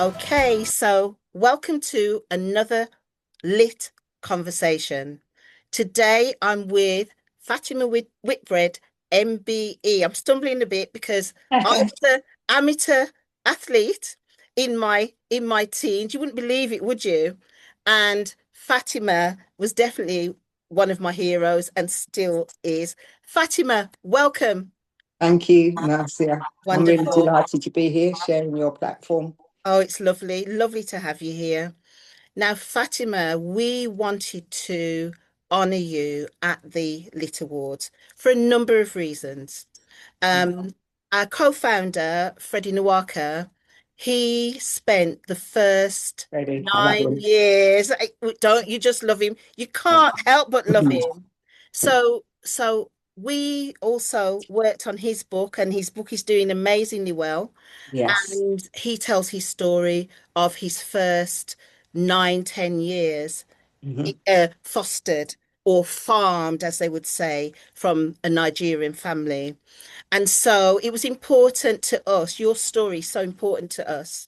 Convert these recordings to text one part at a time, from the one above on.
Okay, so welcome to another lit conversation. Today I'm with Fatima Whitbread, MBE. I'm stumbling a bit because I was an amateur athlete in my teens. You wouldn't believe it, would you? And Fatima was definitely one of my heroes and still is. Fatima, welcome. Thank you, Marcia. I'm really Wonderful. delighted to be here sharing your platform. Oh, it's lovely. Lovely to have you here. Now, Fatima, we wanted to honour you at the Lit Awards for a number of reasons. Um, our co-founder, Freddie Nwaka, he spent the first Ready? I love nine them. years. Don't you just love him? You can't help but love him. So we also worked on his book, and his book is doing amazingly well. Yes. And he tells his story of his first 9, 10 years Mhm. fostered or farmed, as they would say, from a Nigerian family. And so it was important to us, your story is so important to us.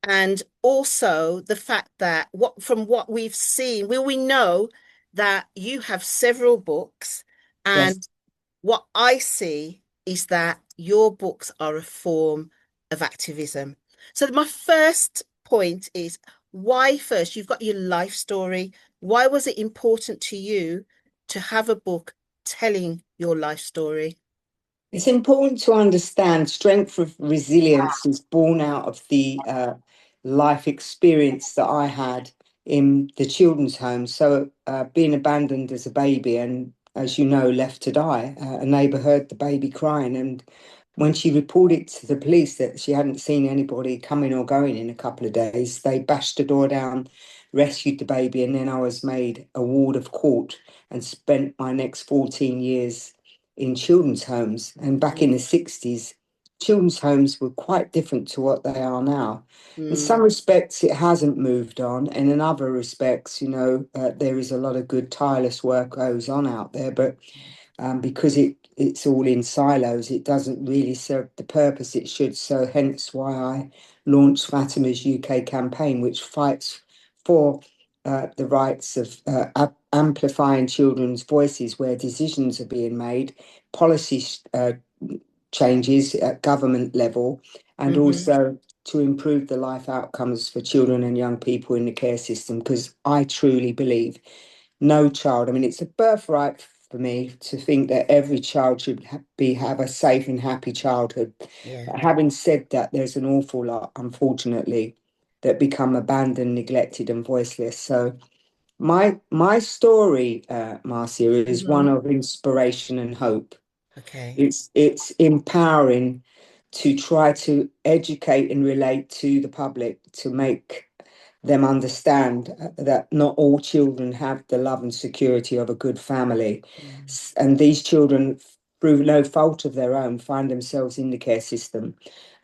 And also the fact that from what we've seen, we know that you have several books, Yes. and what I see is that your books are a form of activism. So my first point is, why first? You've got your life story. Why was it important to you to have a book telling your life story? It's important to understand strength of resilience is born out of the life experience that I had in the children's home. So, being abandoned as a baby and, as you know, left to die, a neighbour heard the baby crying. And when she reported to the police that she hadn't seen anybody coming or going in a couple of days, they bashed the door down, rescued the baby, and then I was made a ward of court and spent my next 14 years in children's homes. And back in the 60s, children's homes were quite different to what they are now. In some Mm, respects, it hasn't moved on. And in other respects, there is a lot of good, tireless work goes on out there. But because it's all in silos, it doesn't really serve the purpose it should. So hence why I launched Fatima's UK campaign, which fights for the rights of amplifying children's voices where decisions are being made, policy changes at government level, and mhm, also to improve the life outcomes for children and young people in the care system. Because I truly believe no child, I mean, it's a birthright for me to think that every child should have a safe and happy childhood. yeah. But having said that, there's an awful lot, unfortunately, that become abandoned, neglected, and voiceless. So my story, Marcia, is one Mhm. of inspiration and hope. Okay. It's empowering to try to educate and relate to the public to make them understand that not all children have the love and security of a good family. Mm. And these children, through no fault of their own, find themselves in the care system.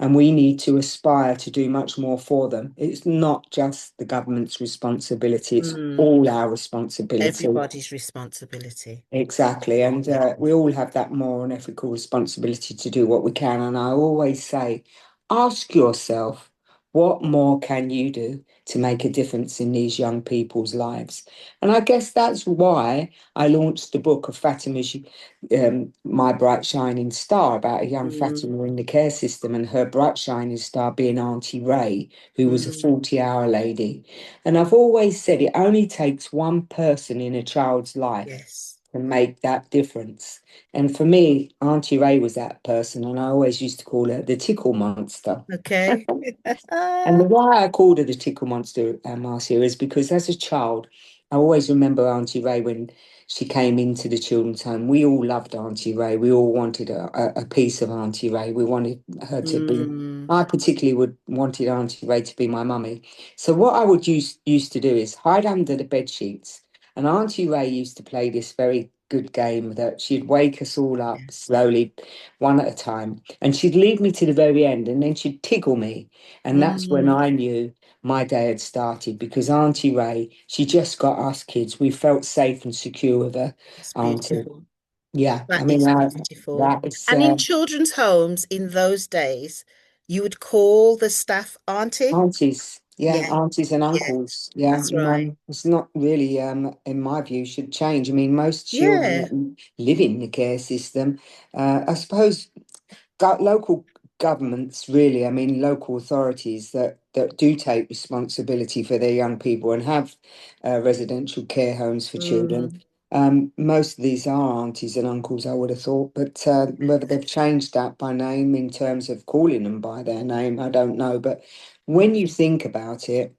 And we need to aspire to do much more for them. It's not just the government's responsibility, it's Mm. all our responsibility. Everybody's responsibility. Exactly. And Yeah. we all have that moral and ethical responsibility to do what we can. And I always say, ask yourself, what more can you do to make a difference in these young people's lives? And I guess that's why I launched the book of Fatima's My Bright Shining Star, about a young Mm. Fatima in the care system and her bright shining star being Auntie Ray, who was a Mm. 40-hour lady. And I've always said it only takes one person in a child's life Yes. to make that difference. And for me, Auntie Ray was that person, and I always used to call her the tickle monster. Okay. And the why I called her the tickle monster, Marcia, is because as a child, I always remember Auntie Ray when she came into the children's home. We all loved Auntie Ray. We all wanted a piece of Auntie Ray. We wanted her to be. Mm. I particularly would wanted Auntie Ray to be my mummy. So what I would used to do is hide under the bed sheets, and Auntie Ray used to play this very good game that she'd wake us all up Yeah. slowly, one at a time, and she'd leave me to the very end, and then she'd tickle me, and that's when Mm. I knew my day had started because Auntie Ray, she just got us kids. We felt safe and secure with her, It's Auntie. beautiful. Yeah, I That mean, is beautiful. that is, And in children's homes in those days, You would call the staff auntie? Aunties, yeah, Yeah, aunties and yeah, uncles, yeah. that's right. It's not really, in my view, should change. I mean, most children Yeah. that live in the care system, I suppose local governments really, I mean, local authorities that do take responsibility for their young people and have residential care homes for children. Mm, Most of these are aunties and uncles, I would have thought, but whether they've changed that by name in terms of calling them by their name, I don't know. But when you think about it,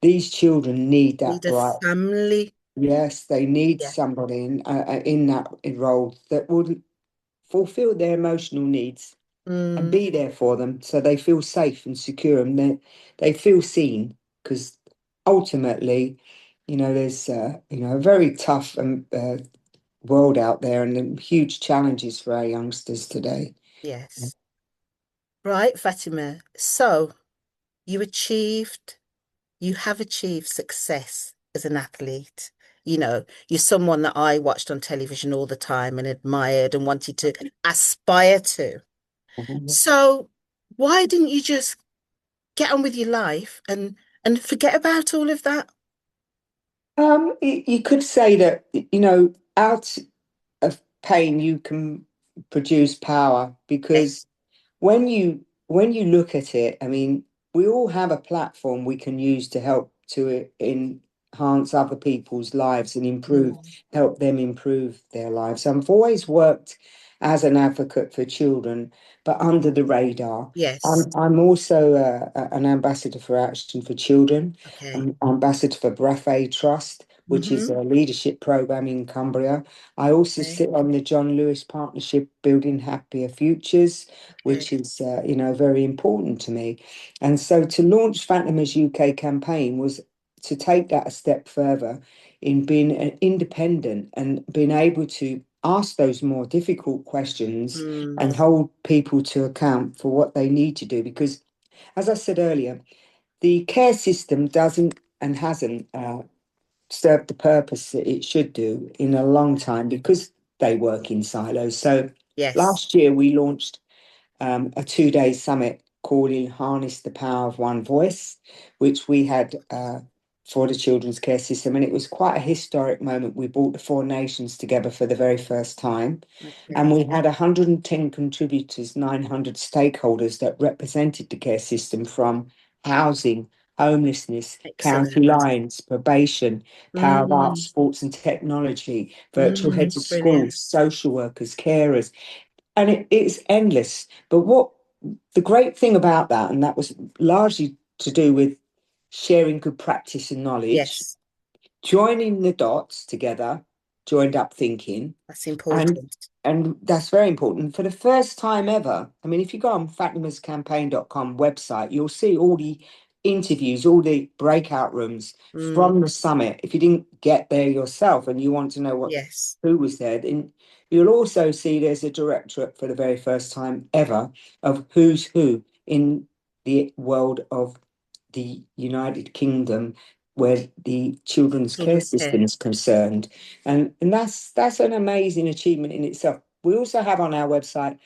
these children need that need a right. family. Yes, they need Yeah. somebody in that role that would fulfill their emotional needs and Mm, be there for them so they feel safe and secure and they feel seen because ultimately, there's a very tough world out there and huge challenges for our youngsters today. yes. Right, Fatima. So you achieved, you have achieved success as an athlete. You're someone that I watched on television all the time and admired and wanted to aspire to. Mhm. So why didn't you just get on with your life and forget about all of that? You could say that, out of pain you can produce power because Yes. when you look at it, I mean, we all have a platform we can use to help to enhance other people's lives and Mm, help them improve their lives. I've always worked as an advocate for children, but under the radar. yes. I'm also an ambassador for Action for Children. Okay. I'm ambassador for Breath Trust, which is Mm-hmm. a leadership program in Cumbria. I also Okay. sit on the John Lewis Partnership Building Happier Futures, Okay. which is very important to me. And so to launch Fatima's UK campaign was to take that a step further in being independent and being able to ask those more difficult questions Mm, and hold people to account for what they need to do. Because, as I said earlier, the care system doesn't and hasn't served the purpose that it should do in a long time because they work in silos. So yes. last year we launched a 2 day summit called Harness the Power of One Voice, which we had for the children's care system. And it was quite a historic moment. We brought the four nations together for the very first time. And Okay. we had 110 contributors, 900 stakeholders that represented the care system from housing, homelessness, county Excellent. lines, probation, power of arts, Mm, sports and technology, virtual heads of brilliant. schools, social workers, carers, and it's endless. But what the great thing about that, and that was largely to do with sharing good practice and knowledge, Yes, joining the dots together, joined up thinking, that's and important. and that's very important. For the first time ever, I mean, if you go on fatimascampaign.com website, you'll see all the interviews, all the breakout rooms Mm, from the summit. If you didn't get there yourself and you want to know yes. who was there, then you'll also see there's a directorate for the very first time ever of who's who in the world of the United Kingdom where the children's care Children's system care. is concerned. And that's an amazing achievement in itself. We also have on our website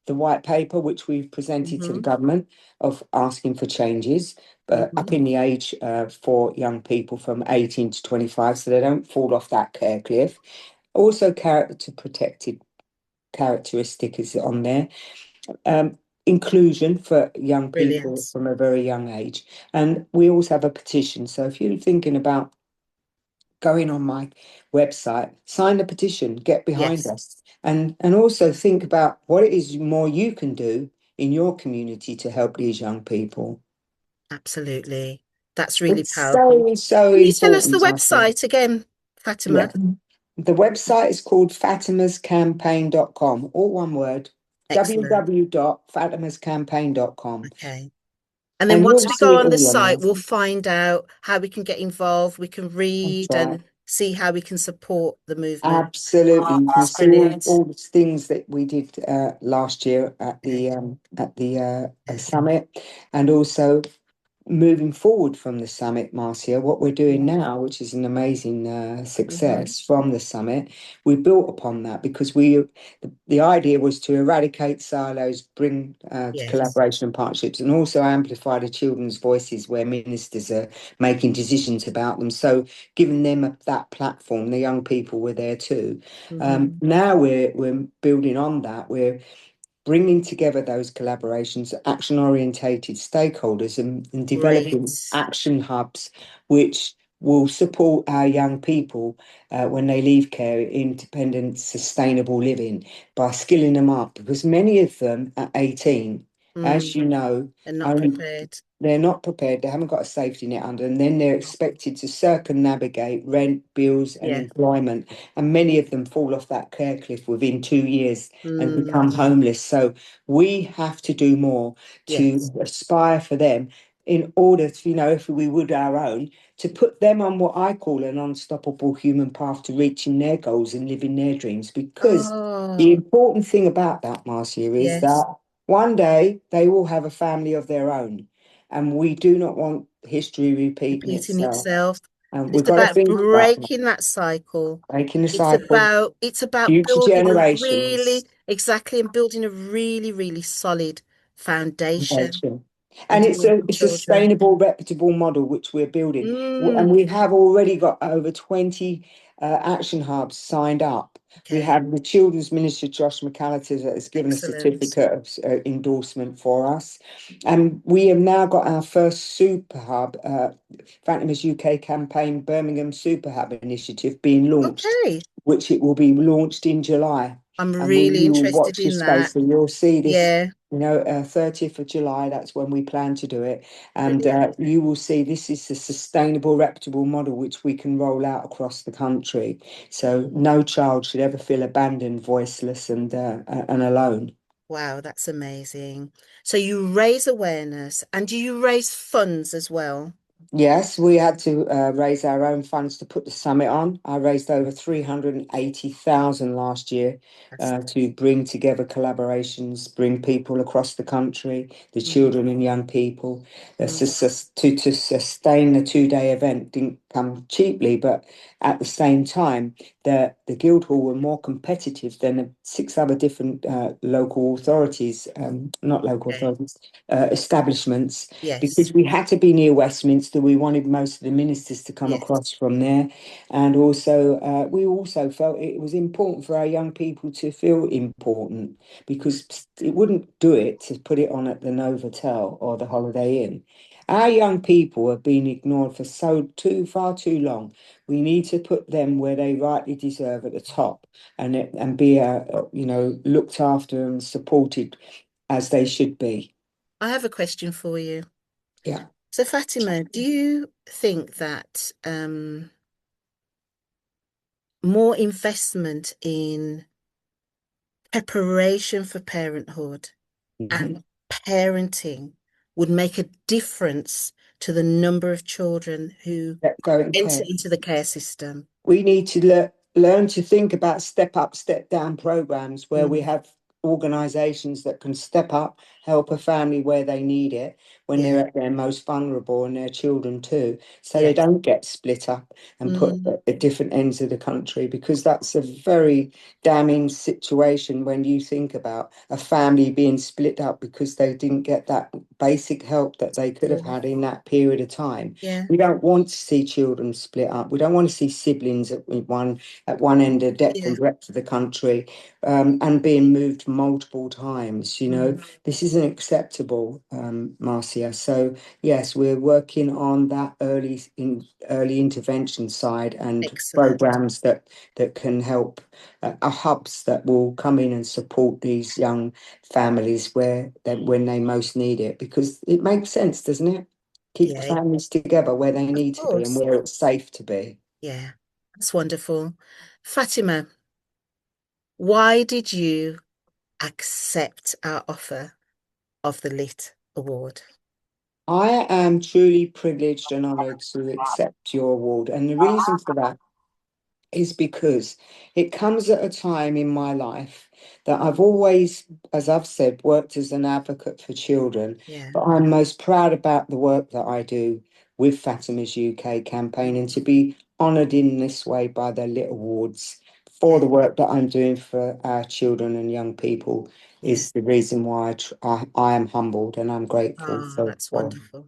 the white paper, which we've presented to the Mm-hmm. government of asking for changes, Mm-hmm. up in the age for young people from 18 to 25, so they don't fall off that care cliff. Also, character protected characteristic is on there. Um, Inclusion for young people Brilliant. from a very young age. And we also have a petition. So if you're thinking about going on my website, sign the petition, get behind Yes, us, and also think about what it is more you can do in your community to help these young people. absolutely. That's really It's powerful. so Can you tell us the important, I think. website again, Yeah. Fatima? The website is called fatimascampaign.com, all one word, Excellent. www.fatimascampaign.com. Okay. And then And once you'll we see go it on the all on site, there. we'll find out how we can get involved. We can That's read right. and see how we can support the movement. Absolutely. You can That's see brilliant. all the things that we did last year at Okay. the summit, and also moving forward from the summit, Marcia, what we're doing Mm. now, which is an amazing Hmm. success from the summit, we built upon that because the idea was to eradicate silos, bring Yes. collaboration and partnerships, and also amplify the children's voices where ministers are making decisions about them. So giving them that platform, the young people were there too. Hmm. Now we're building on that. We're bringing together those collaborations, action orientated stakeholders, and developing Great. action hubs which will support our young people when they leave care, independent, sustainable living by skilling them up. Because many of them at 18, as Mm. you know, And not only prepared. they're not prepared, they haven't got a safety net under, and then they're expected to circumnavigate rent, bills, and Yeah. employment. And many of them fall off that care cliff within 2 years and become Mm. homeless. So we have to do more to Yes. aspire for them in order to, if we would our own, to put them on what I call an unstoppable human path to reaching their goals and living their dreams. Because the Oh, important thing about that, Marcia, is yes. that one day they will have a family of their own. And we do not want history repeating Repeating itself. itself. And And we've it's got to about think about that, breaking that cycle. breaking the It's cycle, about future building a generations. really, exactly, and building a really, really solid foundation Foundation. And into it's your a children. sustainable, reputable model which we're building. And Mm. we have already got over 20 action hubs signed up. We Okay. have the Children's Minister, Josh McAllister, that has given a Excellent. certificate of endorsement for us. And we have now got our first super hub, Fatima's UK campaign, Birmingham Super Hub initiative being launched, Okay. which it will be launched in July. I'm And really we will interested watch in this space, that. so you'll see this, Yeah. 30th of July, that's when we plan to do it. And Brilliant. you will see this is a sustainable, reputable model which we can roll out across the country. So no child should ever feel abandoned, voiceless, and alone. Wow, that's amazing. So you raise awareness and do you raise funds as well? Yes, we had to raise our own funds to put the summit on. I raised over 380,000 last year That's to bring together collaborations, bring people across the country, the mm, children and young people. mm, To sustain the 2 day event didn't come cheaply, but at the same time, the Guildhall were more competitive than the six other different local authorities, not local okay. authorities, establishments, Yes. because we had to be near Westminster. We wanted most of the ministers to come Yes. across from there. And also, we also felt it was important for our young people to feel important because it wouldn't do it to put it on at the Novotel or the Holiday Inn. Our young people have been ignored for far too long. We need to put them where they rightly deserve at the top and be looked after and supported as they should be. I have a question for you. Yeah. So Fatima, do you think that more investment in preparation for parenthood Mhm. and parenting would make a difference to the number of children who Let go and enter care. into the care system? We need to learn to think about step up, step down programs where we Mm, have organizations that can step up, help a family where they need it when yeah, they're at their most vulnerable and their children too, so they yes. don't get split up and put Mm, at different ends of the country, because that's a very damning situation when you think about a family being split up because they didn't get that basic help that they could have so, had in that period of time. yeah, We don't want to see children split up. We don't want to see siblings at one end of depth yeah. and breadth of the country, and being moved multiple times. Mm, This isn't acceptable, Marcia. So yes, we're working on that early intervention side and excellent. programs that can help, hubs that will come in and support these young families when they most need it, because it makes sense, doesn't it? Keep the Yeah, families together where they of need to be and course. where it's safe to be. Yeah, that's wonderful. Fatima, why did you accept our offer of the Lit Award? I am truly privileged and honoured to accept your award. And the reason for that is because it comes at a time in my life that I've always, as I've said, worked as an advocate for children, Yeah. but I'm most proud about the work that I do with Fatima's UK campaign, and to be honoured in this way by the Lit Awards for Yeah. the work that I'm doing for our children and young people Yeah. is the reason why I am humbled and I'm grateful Oh, for, that's for wonderful.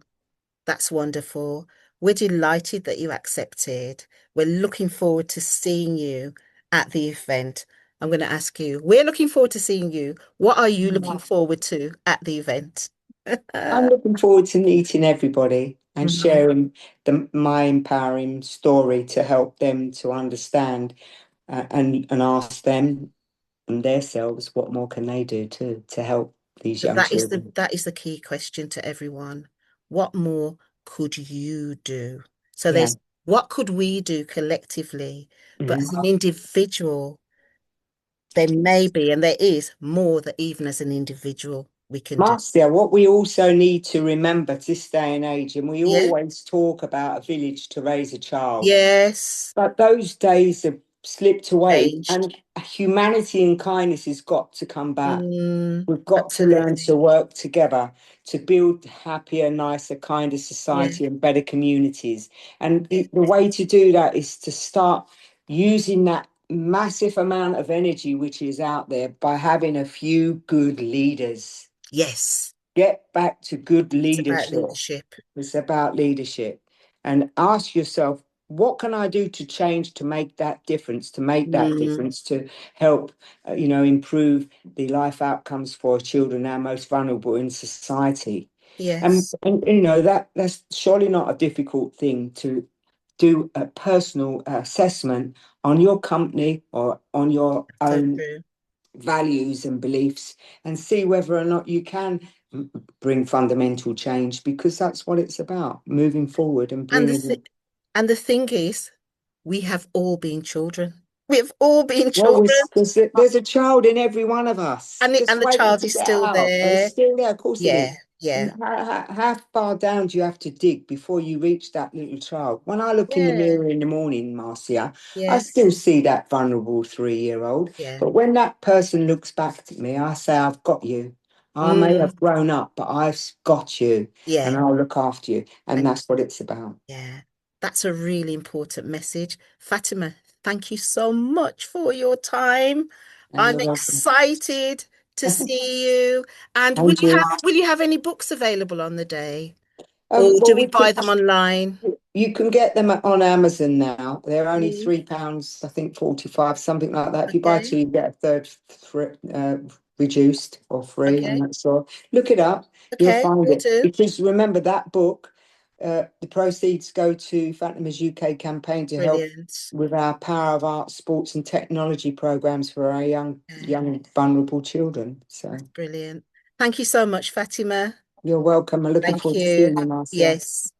That's wonderful. We're delighted that you accepted. We're looking forward to seeing you at the event. I'm going to ask you, we're looking forward to seeing you. What are you looking forward to at the event? I'm looking forward to meeting everybody and Mhm. sharing my empowering story to help them to understand and ask them and themselves what more can they do to help these young children. That is the key question to everyone. What more could you do? So Yeah. there's what could we do collectively, but as an Mhm. individual, there may be, and there is more that even as an individual we can do. Marcia, what we also need to remember this day and age, and we Yeah. always talk about a village to raise a child, Yes. but those days have slipped away, Changed. and humanity and kindness has got to come back. We've got to learn to Absolutely. work together to build happier, nicer, kinder Yeah. society and better communities. And Yeah. the way to do that is to start using that massive amount of energy which is out there by having a few good leaders. Yes. Get back to good It's about leadership. leadership. It's about leadership. And ask yourself, what can I do to change to make that difference, Mm, to help, improve the life outcomes for children, our most vulnerable in society? yes. And that's surely not a difficult thing to do a personal assessment on your company or on your So own true. values and beliefs and see whether or not you can bring fundamental change, because that's what it's about, moving forward and And the bringing. and the thing is, we have all been children. We have all been Well, children. there's a child in every one of us, just And the waiting child to is get still out. And it's there. still there, of course it Yeah. is. And Yeah. how far down do you have to dig before you reach that little child? When I look in the Yeah. mirror in the morning, Marcia, I Yes. still see that vulnerable 3-year-old. Yeah. But when that person looks back at me, I say, I've got you. I may Mm, have grown up, but I've got you and yeah. I'll look after you. And And that's what it's about. yeah, that's a really important message. Fatima, thank you so much for your time. And I'm you're welcome. excited to see you. And And you. will you have any books available on the day? Or do Well, we we buy could. them online? You can get them on Amazon now. They're only Mm, £3, I think 45, something like that. If you buy okay. two, you get a third reduced or free. I'm Okay. not sure. Look it up. You'll Okay. find We'll it. do. Because remember that book, the proceeds go to Fatima's UK campaign to help Brilliant. with our Power of Art, Sports and Technology programs for our Yeah, young vulnerable children. that's So brilliant. Thank you so much, Fatima. you're welcome. I'm looking Thank forward to you. seeing you, Marcia. Yes.